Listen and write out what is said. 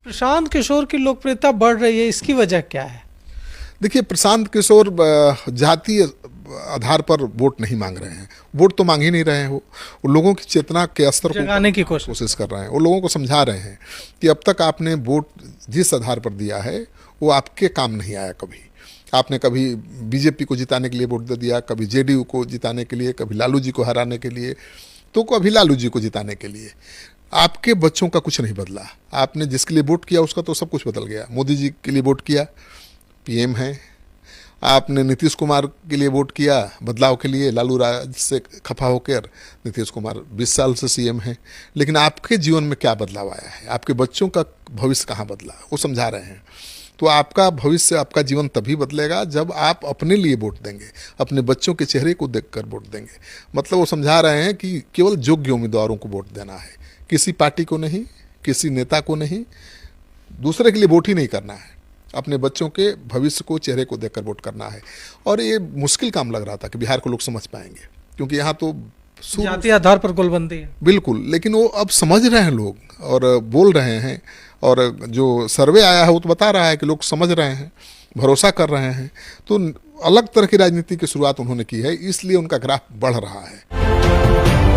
प्रशांत किशोर की लोकप्रियता बढ़ रही है, इसकी वजह क्या है? देखिए, प्रशांत किशोर जातीय आधार पर वोट नहीं मांग रहे हैं, वोट तो मांग ही नहीं रहे हैं। वो लोगों की चेतना के स्तर को जगाने की कोशिश कर रहे हैं। वो लोगों को समझा रहे हैं कि अब तक आपने वोट जिस आधार पर दिया है वो आपके काम नहीं आया। कभी आपने कभी बीजेपी को जिताने के लिए वोट दे दिया, कभी जेडीयू को जिताने के लिए, कभी लालू जी को हराने के लिए, तो कभी लालू जी को जिताने के लिए। आपके बच्चों का कुछ नहीं बदला। आपने जिसके लिए वोट किया उसका तो सब कुछ बदल गया। मोदी जी के लिए वोट किया, पीएम है। आपने नीतीश कुमार के लिए वोट किया बदलाव के लिए, लालू राज से खफा होकर नीतीश कुमार 20 साल से सीएम है। लेकिन आपके जीवन में क्या बदलाव आया है? आपके बच्चों का भविष्य कहाँ बदला? वो समझा रहे हैं। तो आपका भविष्य, आपका जीवन तभी बदलेगा जब आप अपने लिए वोट देंगे, अपने बच्चों के चेहरे को देखकर वोट देंगे। मतलब वो समझा रहे हैं कि केवल योग्य उम्मीदवारों को वोट देना है, किसी पार्टी को नहीं, किसी नेता को नहीं, दूसरे के लिए वोट ही नहीं करना है। अपने बच्चों के भविष्य को, चेहरे को देखकर वोट करना है। और ये मुश्किल काम लग रहा था कि बिहार को लोग समझ पाएंगे, क्योंकि यहाँ तो जातीय आधार पर गोलबंदी है। बिल्कुल, लेकिन वो अब समझ रहे हैं लोग और बोल रहे हैं। और जो सर्वे आया है वो तो बता रहा है कि लोग समझ रहे हैं, भरोसा कर रहे हैं। तो अलग तरह की राजनीति की शुरुआत उन्होंने की है, इसलिए उनका ग्राफ बढ़ रहा है।